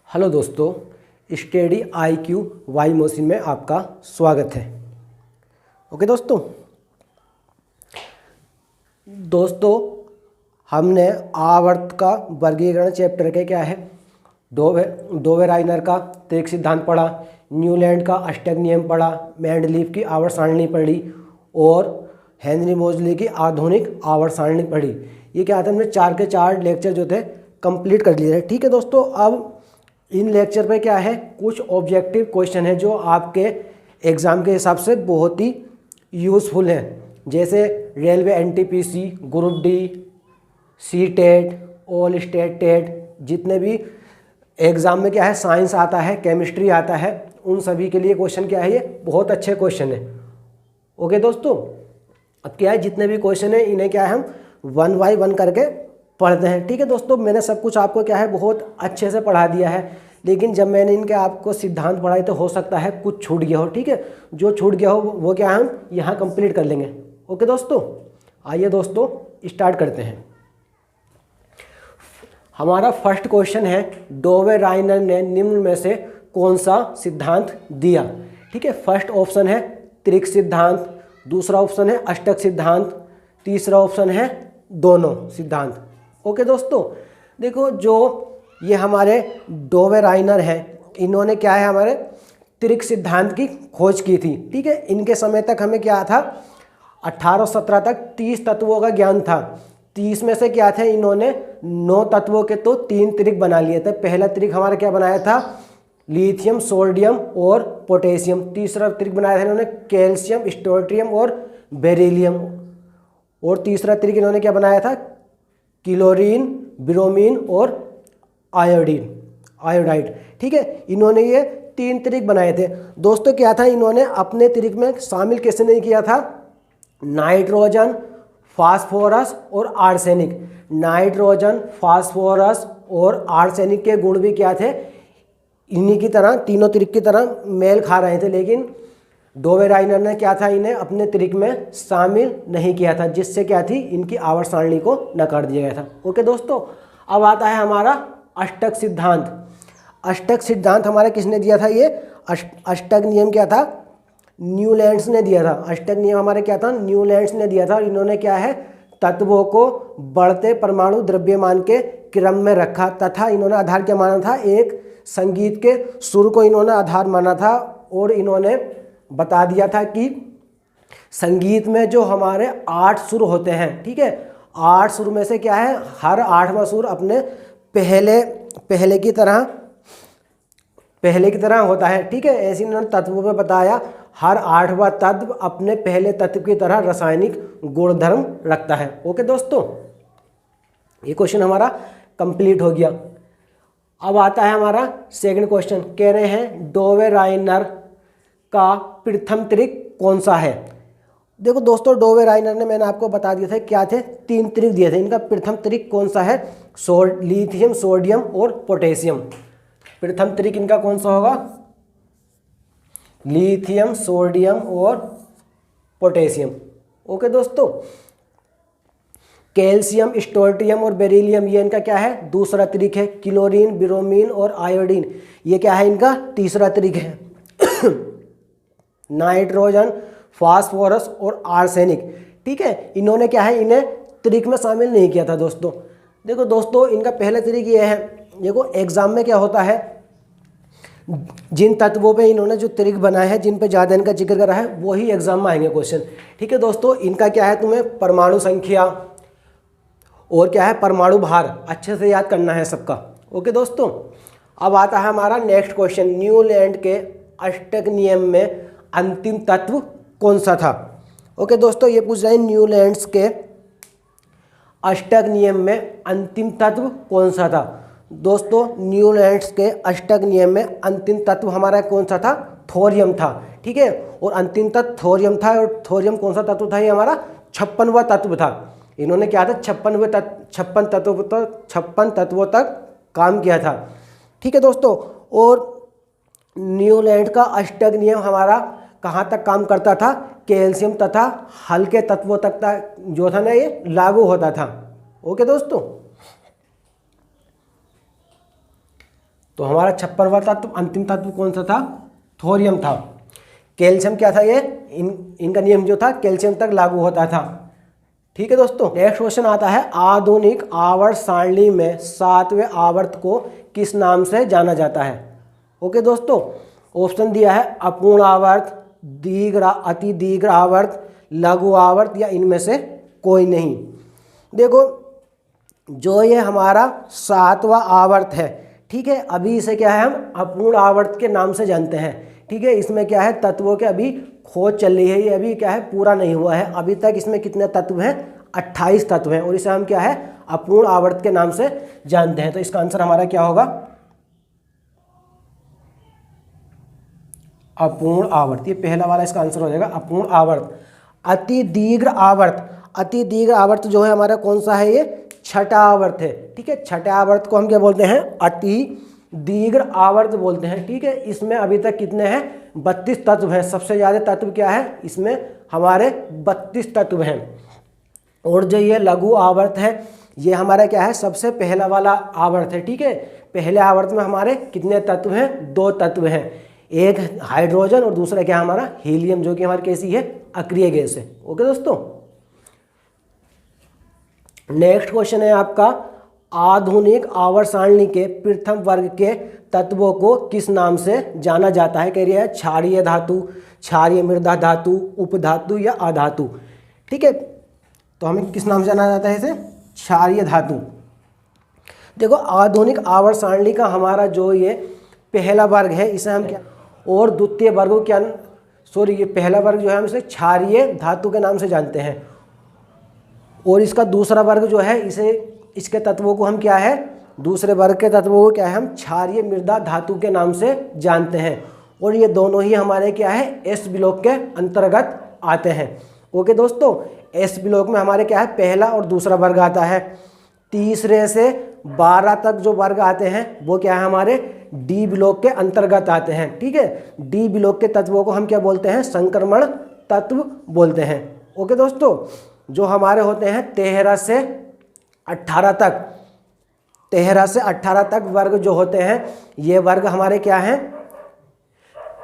Hello दोस्तों, study IQ Y motion में आपका स्वागत है। ओके दोस्तों हमने आवर्त का वर्गीकरण चैप्टर के क्या है डोवेराइनर का त्रिक सिद्धांत पढ़ा, न्यूलैंड का अष्टक नियम पढ़ा, मेंडलीफ की आवर्त सारणी पढ़ी और हेनरी मोजली की आधुनिक आवर्त सारणी पढ़ी। ये क्या था, हमने 4 के 4 लेक्चर जो थे कंप्लीट कर लिए थे। ठीक है दोस्तों, अब इन लेक्चर पे क्या है, कुछ ऑब्जेक्टिव क्वेश्चन है जो आपके एग्ज़ाम के हिसाब से बहुत ही यूज़फुल हैं, जैसे railway NTPC, group D, CTET, all state TET, जितने भी एग्ज़ाम में क्या है साइंस आता है, केमिस्ट्री आता है, उन सभी के लिए क्वेश्चन क्या है, ये बहुत अच्छे क्वेश्चन है। ओके दोस्तों, अब क्या है, जितने भी क्वेश्चन है इन्हें क्या है हम 1 बाय 1 करके पढ़ते हैं। ठीक है दोस्तों, मैंने सब कुछ आपको क्या है बहुत अच्छे से पढ़ा दिया है, लेकिन जब मैंने इनके आपको सिद्धांत पढ़ाए तो हो सकता है कुछ छूट गया हो। ठीक है, जो छूट गया हो वो क्या हम यहाँ कंप्लीट कर लेंगे। ओके दोस्तों, आइए दोस्तों स्टार्ट करते हैं। हमारा फर्स्ट क्वेश्चन है, डोवेराइनर ने निम्न में से कौन सा सिद्धांत दिया। ठीक है, फर्स्ट ऑप्शन है त्रिक सिद्धांत, दूसरा ऑप्शन है अष्टक सिद्धांत, तीसरा ऑप्शन है दोनों सिद्धांत। ओके दोस्तों, देखो जो ये हमारे डोवेराइनर हैं, इन्होंने क्या है हमारे त्रिक सिद्धांत की खोज की थी। ठीक है, इनके समय तक हमें क्या था 1817 तक 30 तत्वों का ज्ञान था। 30 में से क्या थे, इन्होंने 9 तत्वों के तो 3 त्रिक बना लिए थे। पहला त्रिक हमारा क्या बनाया था, लिथियम, सोडियम और पोटेशियम। तीसरा त्रिक बनाया था इन्होंने कैल्शियम, स्ट्रोंटियम और बेरिलियम। और तीसरा त्रिक इन्होंने क्या बनाया था, क्लोरीन, ब्रोमीन और आयोडाइड। ठीक है, इन्होंने ये 3 त्रिक बनाए थे। दोस्तों क्या था, इन्होंने अपने त्रिक में शामिल कैसे नहीं किया था, नाइट्रोजन, फास्फोरस और आर्सेनिक। नाइट्रोजन, फास्फोरस और आर्सेनिक के गुण भी क्या थे, इन्हीं की तरह, तीनों त्रिक की तरह मेल खा रहे थे, लेकिन डोवेराइनर ने क्या था, इन्हें अपने त्रिक में शामिल नहीं किया था, जिससे क्या थी, इनकी आवर्त सारणी को नकार दिया गया था। ओके दोस्तों, अब आता है हमारा अष्टक सिद्धांत। अष्टक सिद्धांत हमारा किसने दिया था, ये अष्टक नियम क्या था, न्यूलैंड्स ने दिया था। अष्टक नियम हमारे क्या था, न्यूलैंड्स ने दिया था। और इन्होंने क्या है, तत्वों को बढ़ते परमाणु द्रव्यमान के क्रम में रखा, तथा इन्होंने आधार क्या माना था, एक संगीत के सुर को इन्होंने आधार माना था। और इन्होंने बता दिया था कि संगीत में जो हमारे 8 सुर होते हैं, ठीक है, 8 सुर में से क्या है, हर 8वां सुर अपने पहले की तरह होता है। ठीक है, ऐसे इन्होंने तत्वों में बताया, हर 8वां तत्व अपने पहले तत्व की तरह रासायनिक गुणधर्म रखता है। ओके दोस्तों, ये क्वेश्चन हमारा कंप्लीट हो गया। अब आता है हमारा सेकंड क्वेश्चन, कह रहे हैं डोवेराइनर का प्रथम त्रिक कौन सा है। देखो दोस्तों, डोवेराइनर ने, मैंने आपको बता दिया था क्या थे, 3 त्रिक दिए थे। इनका प्रथम त्रिक कौन सा है, लिथियम, सोडियम और पोटेशियम। प्रथम त्रिक इनका कौन सा होगा, लिथियम, सोडियम और पोटेशियम। ओके दोस्तों, कैल्शियम, स्ट्रोंटियम और बेरिलियम, ये इनका क्या है, दूसरा त्रिक है। क्लोरीन, ब्रोमीन और आयोडीन, ये क्या है, इनका तीसरा त्रिक है। नाइट्रोजन, फास्फोरस और आर्सेनिक, ठीक है, इन्होंने क्या है, इन्हें त्रिक में शामिल नहीं किया था। दोस्तों देखो दोस्तों, इनका पहला त्रिक ये है, देखो एग्जाम में क्या होता है, जिन तत्वों पे इन्होंने जो त्रिक बनाया है, जिन पे ज़्यादा इनका जिक्र करा है, वही एग्जाम में आएंगे क्वेश्चन। ठीक है दोस्तों, इनका क्या है, तुम्हें परमाणु संख्या और क्या है, परमाणु भार अच्छे से याद करना है सबका। ओके दोस्तों, अब आता है हमारा नेक्स्ट क्वेश्चन, न्यूलैंड के अष्टक नियम में अंतिम तत्व कौन सा था। ओके दोस्तों, ये पूछ रहे हैं न्यूलैंड्स के अष्टक नियम में अंतिम तत्व कौन सा था। दोस्तों न्यूलैंड्स के अष्टक नियम में अंतिम तत्व हमारा कौन सा था, थोरियम था। ठीक है, और अंतिम तत्व थोरियम था। और थोरियम कौन सा तत्व था, ये हमारा 56वां तत्व था। इन्होंने क्या था, 56 तत्वों तक काम किया था। ठीक है दोस्तों, और न्यूलैंड का अष्टक नियम हमारा कहाँ तक काम करता था, कैल्शियम तथा हल्के तत्वों तक जो था ना, ये लागू होता था। ओके दोस्तों, तो हमारा 56वां तत्व अंतिम तत्व कौन सा था? थोरियम था। कैल्शियम क्या था? ये इनका नियम जो था कैल्शियम तक लागू होता था। ठीक है दोस्तों, नेक्स्ट क्वेश्चन आता है आधुनिक आवर्त सारणी में 7वें आवर्त को किस नाम से जाना जाता है? ओके दोस्तों, ऑप्शन दिया है अपूर्ण आवर्त, अति दीर्घ आवर्त, लघु आवर्त या इनमें से कोई नहीं। देखो, जो ये हमारा 7वां आवर्त है, ठीक है, अभी इसे क्या है हम अपूर्ण आवर्त के नाम से जानते हैं। ठीक है, इसमें क्या है तत्वों के अभी खोज चल रही है, ये अभी क्या है पूरा नहीं हुआ है। अभी तक इसमें कितने तत्व हैं? 28 तत्व हैं और इसे हम क्या है अपूर्ण आवर्त के नाम से जानते हैं। तो इसका आंसर हमारा क्या होगा? अपूर्ण आवर्त। ये पहला वाला इसका आंसर हो जाएगा अपूर्ण आवर्त। अति दीर्घ आवर्त, अति दीर्घ आवर्त जो है हमारा कौन सा है? ये 6ठा आवर्त है। ठीक है, 6ठे आवर्त को हम क्या बोलते हैं? अति दीर्घ आवर्त बोलते हैं। ठीक है, इसमें अभी तक कितने हैं? 32 तत्व हैं। सबसे ज़्यादा तत्व क्या है इसमें? हमारे 32 तत्व हैं। और जो ये लघु आवर्त है, ये हमारा क्या है? सबसे पहला वाला आवर्त है। ठीक है, पहले आवर्त में हमारे कितने तत्व हैं? 2 तत्व हैं, एक हाइड्रोजन और दूसरा क्या हमारा? हीलियम, जो कि हमारी कैसी है? अक्रिय गैस है। ओके दोस्तों, नेक्स्ट क्वेश्चन है आपका आधुनिक आवर्त सारणी के प्रथम वर्ग के तत्वों को किस नाम से जाना जाता है? कह रही है क्षारीय धातु, क्षारीय मृदा धातु, उपधातु या अधातु। ठीक है, तो हमें किस नाम से जाना जाता है? इसे क्षारीय धातु। देखो, आधुनिक आवर्त सारणी का हमारा जो ये पहला वर्ग है, इसे हम क्या और द्वितीय वर्गों क्या ये पहला वर्ग जो है हम इसे क्षारीय धातु के नाम से जानते हैं। और इसका दूसरा वर्ग जो है, इसके तत्वों को हम क्या है? दूसरे वर्ग के तत्वों को क्या है? हम क्षारीय मृदा धातु के नाम से जानते हैं। और ये दोनों ही हमारे क्या है? एस ब्लॉक के अंतर्गत आते हैं। ओके दोस्तों, एस ब्लॉक में हमारे क्या है? पहला और दूसरा वर्ग आता है। तीसरे से 12 तक जो वर्ग आते हैं वो क्या है? हमारे डी ब्लॉक के अंतर्गत आते हैं। ठीक है, डी ब्लॉक के तत्वों को हम क्या बोलते हैं? संक्रमण तत्व बोलते हैं। ओके दोस्तों, जो हमारे होते हैं 13 से 18 तक, 13 से 18 तक वर्ग जो होते हैं, ये वर्ग हमारे क्या हैं?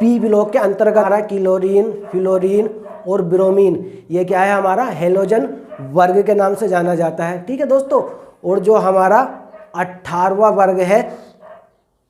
पी ब्लॉक के अंतर्गत हमारा क्लोरीन, फ्लोरीन और ब्रोमीन, ये क्या है? हमारा हेलोजन वर्ग के नाम से जाना जाता है। ठीक है दोस्तों, और जो हमारा 18वां वर्ग है,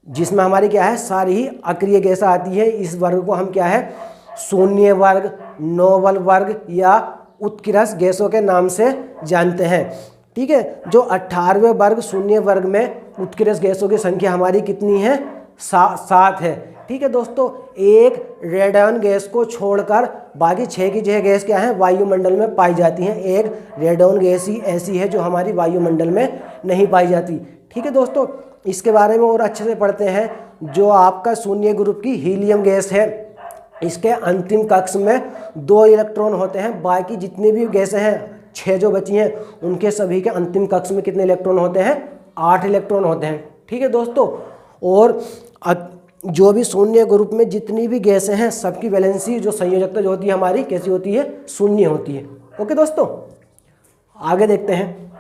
जिसमें हमारी क्या है? सारी ही अक्रिय गैसें आती है, इस वर्ग को हम क्या है? शून्य वर्ग, नोबल वर्ग या उत्कृष्ट गैसों के नाम से जानते हैं। ठीक है, जो 18वें वर्ग शून्य वर्ग में उत्कृष्ट गैसों की संख्या हमारी कितनी है? 7 है। ठीक है दोस्तों, एक रेडन गैस को छोड़कर बाकी 6 की 6 गैस क्या है? वायुमंडल में पाई जाती हैं। एक रेडन गैस ही ऐसी है जो हमारी वायुमंडल में नहीं पाई जाती। ठीक है दोस्तों, इसके बारे में और अच्छे से पढ़ते हैं। जो आपका शून्य ग्रुप की हीलियम गैस है, इसके अंतिम कक्ष में 2 इलेक्ट्रॉन होते हैं। बाकी जितनी भी गैसें हैं 6 जो बची हैं, उनके सभी के अंतिम कक्ष में कितने इलेक्ट्रॉन होते हैं? 8 इलेक्ट्रॉन होते हैं। ठीक है दोस्तों, और जो भी शून्य ग्रुप में जितनी भी गैसें हैं, सबकी वैलेंसी जो संयोजकता जो होती है हमारी कैसी होती है? शून्य होती है। ओके दोस्तों, आगे देखते हैं।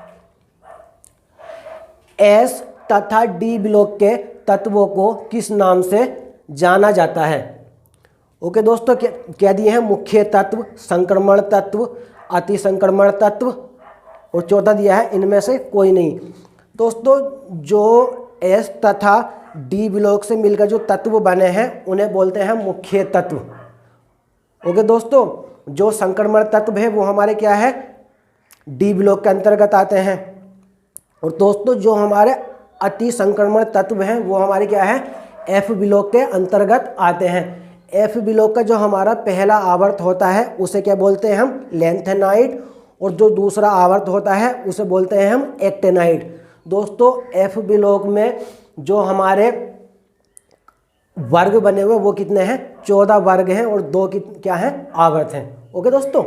एस तथा डी ब्लॉक के तत्वों को किस नाम से जाना जाता है? ओके दोस्तों, क्या दिए हैं? मुख्य तत्व, संक्रमण तत्व, अति संक्रमण तत्व, और चौथा दिया है इनमें से कोई नहीं। दोस्तों, जो एस तथा डी ब्लॉक से मिलकर जो तत्व बने हैं उन्हें बोलते हैं मुख्य तत्व। ओके दोस्तों, जो संक्रमण तत्व है वो हमारे क्या है? डी ब्लॉक के अंतर्गत आते हैं। और दोस्तों, जो हमारे अति संक्रमण तत्व हैं वो हमारे क्या है? एफ ब्लॉक के अंतर्गत आते हैं। एफ ब्लॉक का जो हमारा पहला आवर्त होता है उसे क्या बोलते हैं हम? लैंथेनाइड। और जो दूसरा आवर्त होता है उसे बोलते हैं हम एक्टेनाइड। दोस्तों, एफ ब्लॉक में जो हमारे वर्ग बने हुए वो कितने हैं? 14 वर्ग हैं और 2 क्या हैं? आवर्त हैं। ओके दोस्तों,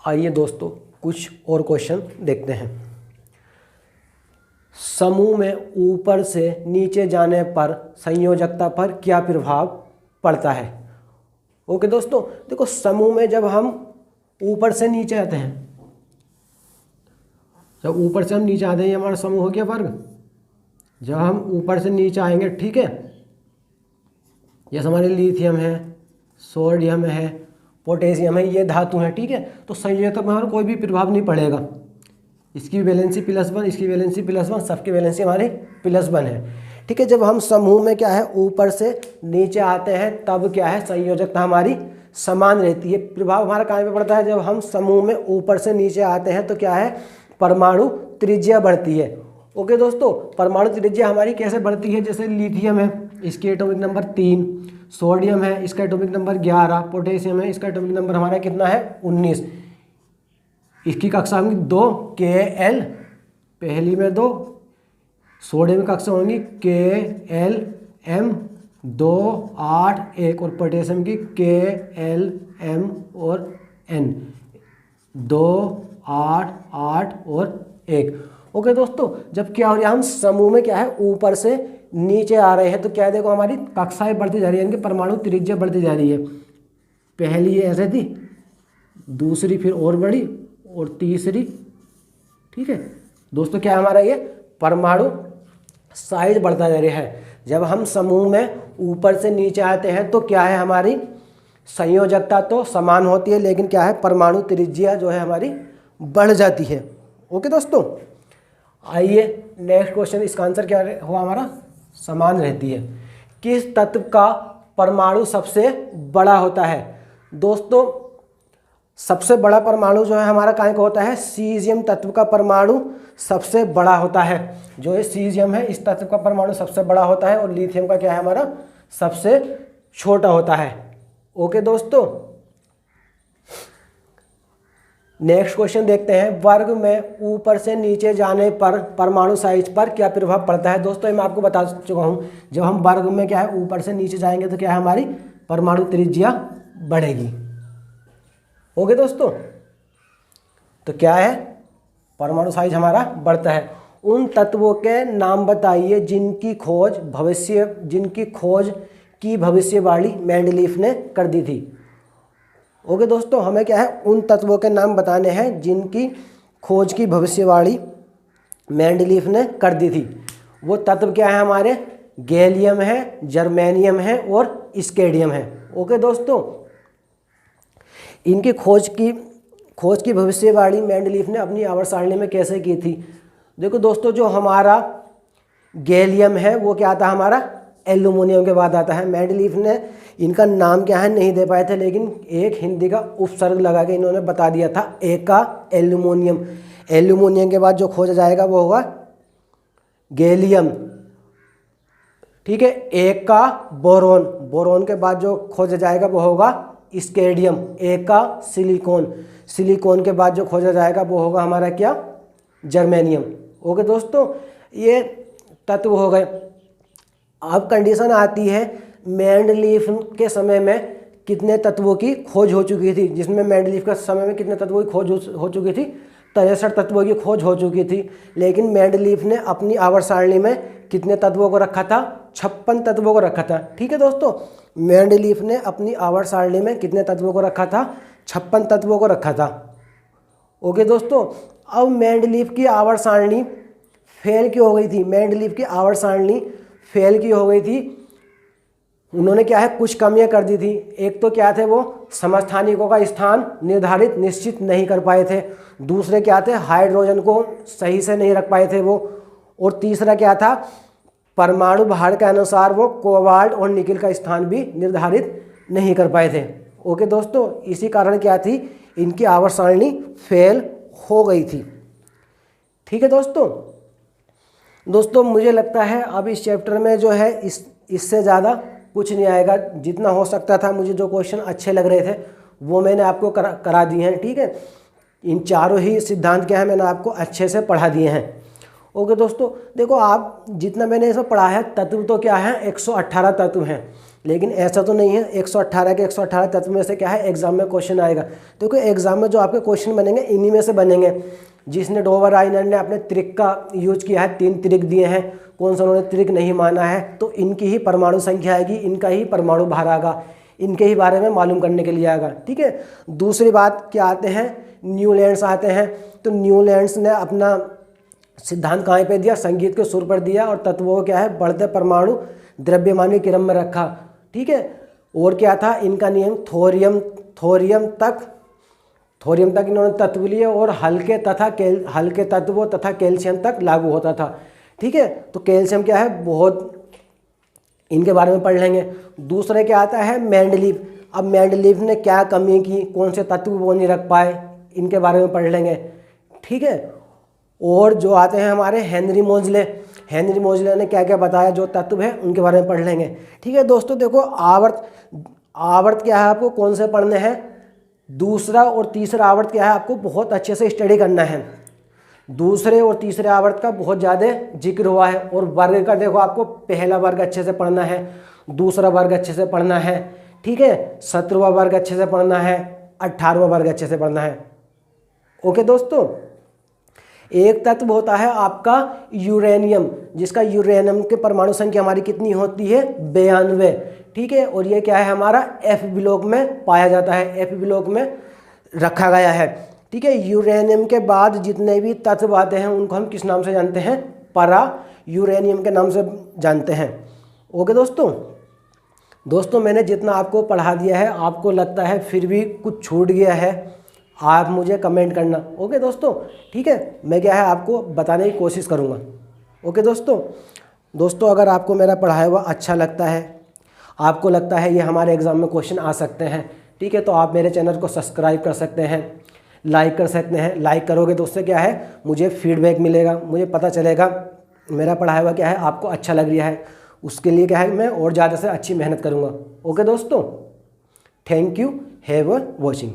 आइए दोस्तों कुछ और क्वेश्चन देखते हैं। समूह में ऊपर से नीचे जाने पर संयोजकता पर क्या प्रभाव पड़ता है? ओके दोस्तों, देखो, समूह में जब हम ऊपर से नीचे आते हैं, जब ऊपर से हम नीचे आते हैं ये हमारा समूह हो गया वर्ग। जब हम ऊपर से नीचे आएंगे, ठीक है, जैसे हमारे लिथियम है, सोडियम है, पोटेशियम है, ये धातु है, ठीक है, तो संयोजकता में हमारा कोई भी प्रभाव नहीं पड़ेगा। इसकी वैलेंसी +1, इसकी वैलेंसी +1, सबकी वैलेंसी हमारी +1 है, ठीक है। जब हम समूह में क्या है ऊपर से नीचे आते हैं तब क्या है संयोजकता हमारी समान रहती है। प्रभाव हमारा कहाँ पे पड़ता है, जब हम समूह में ऊपर से नीचे आते हैं तो क्या है परमाणु त्रिज्या बढ़ती है। ओके दोस्तों, परमाणु त्रिज्या हमारी कैसे बढ़ती है, जैसे लिथियम है इसकी एटॉमिक नंबर 3, सोडियम है इसका एटॉमिक नंबर 11, पोटेशियम है इसका एटॉमिक नंबर हमारा कितना है 19, इसकी कक्षा होंगी 2 Kl, पहली में 2, सोडियम की कक्षा होंगी KlM 2 8 1 और पोटेशियम की KlM और N 2 8 8 और 1। ओके दोस्तों, जब क्या हो रहा है हम समूह में क्या है ऊपर से नीचे आ रहे हैं तो क्या देखो हमारी कक्षाएं बढ़ती जा रही है, यानी कि परमाणु त्रिज्या बढ़ती जा रही है। पहली ये ऐसे थी, दूसरी फिर और बड़ी और तीसरी, ठीक है दोस्तों, क्या हमारा ये परमाणु साइज बढ़ता जा रहा है। जब हम समूह में ऊपर से नीचे आते हैं तो क्या है हमारी संयोजकता तो समान होती है, लेकिन क्या है परमाणु त्रिज्या जो है हमारी बढ़ जाती है। ओके दोस्तों, आइए नेक्स्ट क्वेश्चन, इसका आंसर क्या हुआ हमारा समान रहती है। किस तत्व का परमाणु सबसे बड़ा होता है। दोस्तों सबसे बड़ा परमाणु जो है हमारा काय का होता है, सीजियम तत्व का परमाणु सबसे बड़ा होता है। जो ये सीजियम है इस तत्व का परमाणु सबसे बड़ा होता है और लिथियम का क्या है हमारा सबसे छोटा होता है। ओके दोस्तों, नेक्स्ट क्वेश्चन देखते हैं। वर्ग में ऊपर से नीचे जाने पर परमाणु साइज पर क्या प्रभाव पड़ता है। दोस्तों मैं आपको बता चुका हूँ, जब हम वर्ग में क्या है ऊपर से नीचे जाएंगे तो क्या है हमारी परमाणु त्रिज्या बढ़ेगी। ओके दोस्तों, तो क्या है परमाणु साइज हमारा बढ़ता है। उन तत्वों के नाम बताइए जिनकी खोज की भविष्यवाणी मेंडलीफ ने कर दी थी। ओके दोस्तों, हमें क्या है उन तत्वों के नाम बताने हैं जिनकी खोज की भविष्यवाणी मेंडलीफ ने कर दी थी। वो तत्व क्या है हमारे, गैलियम है, जर्मेनियम है और स्केडियम है। ओके दोस्तों, इनकी खोज की भविष्यवाणी मेंडलीफ ने अपनी आवर्त सारणी में कैसे की थी। देखो दोस्तों, जो हमारा गैलियम है वो क्या आता है हमारा एल्यूमिनियम के बाद आता है। मेंडलीफ ने इनका नाम क्या है नहीं दे पाए थे, लेकिन एक हिंदी का उपसर्ग लगा के इन्होंने बता दिया था एका एल्यूमिनियम। एल्यूमिनियम के बाद जो खोजा जाएगा वो होगा गैलियम, ठीक है। एका बोरोन, बोरोन के बाद जो खोजा जाएगा वो होगा स्केडियम। एका सिलिकॉन, सिलिकॉन के बाद जो खोजा जाएगा वो होगा हमारा क्या जर्मेनियम। ओके दोस्तों, ये तत्व हो गए। अब कंडीशन आती है मेंडलीफ के समय में कितने तत्वों की खोज हो चुकी थी, जिसमें मेंडलीफ के समय में कितने तत्वों की खोज हो चुकी थी, 63 तत्वों की खोज हो चुकी थी। लेकिन मेंडलीफ ने अपनी आवर्त सारणी में कितने तत्वों को रखा था, 56 तत्वों को रखा था। ठीक है दोस्तों, मेंडलीफ ने अपनी आवर्त सारणी में कितने तत्वों को रखा था, 56 तत्वों को रखा था। ओके दोस्तों, अब मेंडलीफ की आवर्त सारणी फेल क्यों हो गई थी, मेंडलीफ की आवर्त सारणी फेल क्यों हो गई थी। उन्होंने क्या है कुछ कमियां कर दी थी। एक तो क्या थे, वो समस्थानिकों का स्थान निर्धारित निश्चित नहीं कर पाए थे। दूसरे क्या थे, हाइड्रोजन को सही से नहीं रख पाए थे वो। और तीसरा क्या था, परमाणु भार के अनुसार वो कोबाल्ट और निकिल का स्थान भी निर्धारित नहीं कर पाए थे। ओके दोस्तों, इसी कारण क्या थी, इनकी आवर्त सारणी फेल हो गई थी। ठीक है दोस्तों, मुझे लगता है अब इस चैप्टर में जो है इससे ज़्यादा कुछ नहीं आएगा। जितना हो सकता था, मुझे जो क्वेश्चन अच्छे लग रहे थे वो मैंने आपको करा दिए हैं। ठीक है, इन चारों ही सिद्धांत क्या है मैंने आपको अच्छे से पढ़ा दिए हैं। ओके दोस्तों, देखो आप जितना मैंने इसमें पढ़ा है, तत्व तो क्या है 118 तत्व हैं, लेकिन ऐसा तो नहीं है 118 के 118 तत्व में से क्या है एग्जाम में क्वेश्चन आएगा। देखो एग्जाम में जो आपके क्वेश्चन बनेंगे इन्हीं में से बनेंगे। जिसने डोवर राइनर ने अपने त्रिक का यूज किया है, 3 त्रिक दिए हैं, कौन सा उन्होंने त्रिक नहीं माना है, तो इनकी ही परमाणु संख्या आएगी, इनका ही परमाणु भार आएगा। इनके ही बारे में मालूम करने के लिए आएगा। ठीक है, दूसरी बात क्या आते हैं, न्यूलैंड्स आते हैं। तो न्यूलैंड्स ने अपना सिद्धांत कहाँ पे दिया, संगीत के सुर पर दिया, और तत्वों को क्या है, बढ़ते परमाणु द्रव्यमान के क्रम में रखा। ठीक है, और क्या था इनका नियम, थोरियम तक इन्होंने तत्व लिए, और हल्के तत्वों तथा कैल्शियम तक लागू होता था। ठीक है, तो कैल्शियम क्या है, बहुत इनके बारे में पढ़ लेंगे। दूसरे क्या आता है, मेंडलीव। अब मेंडलीव ने क्या कमी की, कौन से तत्व वो नहीं रख पाए, इनके बारे में पढ़ लेंगे। ठीक है, और जो आते हैं हमारे हेनरी मोजले ने क्या क्या बताया, जो तत्व है उनके बारे में पढ़ लेंगे। ठीक है दोस्तों, देखो आवर्त क्या है, आपको कौन से पढ़ने हैं, दूसरा और तीसरा आवर्त क्या है, आपको बहुत अच्छे से स्टडी करना है। दूसरे और तीसरे आवर्त का बहुत ज़्यादा जिक्र हुआ है, और वर्ग का देखो आपको पहला वर्ग अच्छे से पढ़ना है, दूसरा वर्ग अच्छे से पढ़ना है। ठीक है, 17वां वर्ग अच्छे से पढ़ना है, 18वां वर्ग अच्छे से पढ़ना है। ओके दोस्तों, एक तत्व होता है आपका यूरेनियम, जिसका यूरेनियम के परमाणु संख्या हमारी कितनी होती है, 92। ठीक है, और ये क्या है, हमारा F ब्लॉक में पाया जाता है, F ब्लॉक में रखा गया है। ठीक है, यूरेनियम के बाद जितने भी तत्व आते हैं उनको हम किस नाम से जानते हैं, परा यूरेनियम के नाम से जानते हैं। ओके दोस्तों, मैंने जितना आपको पढ़ा दिया है, आपको लगता है फिर भी कुछ छूट गया है, आप मुझे कमेंट करना। ओके दोस्तों, ठीक है, मैं क्या है आपको बताने की कोशिश करूँगा। ओके दोस्तों, अगर आपको मेरा पढ़ाया हुआ अच्छा लगता है, आपको लगता है ये हमारे एग्ज़ाम में क्वेश्चन आ सकते हैं, ठीक है, तो आप मेरे चैनल को सब्सक्राइब कर सकते हैं, लाइक कर सकते हैं। लाइक करोगे तो उससे क्या है, मुझे फीडबैक मिलेगा, मुझे पता चलेगा मेरा पढ़ाया हुआ क्या है आपको अच्छा लग रहा है। उसके लिए क्या है, मैं और ज़्यादा से अच्छी मेहनत करूँगा। ओके दोस्तों, thank you, have a watching.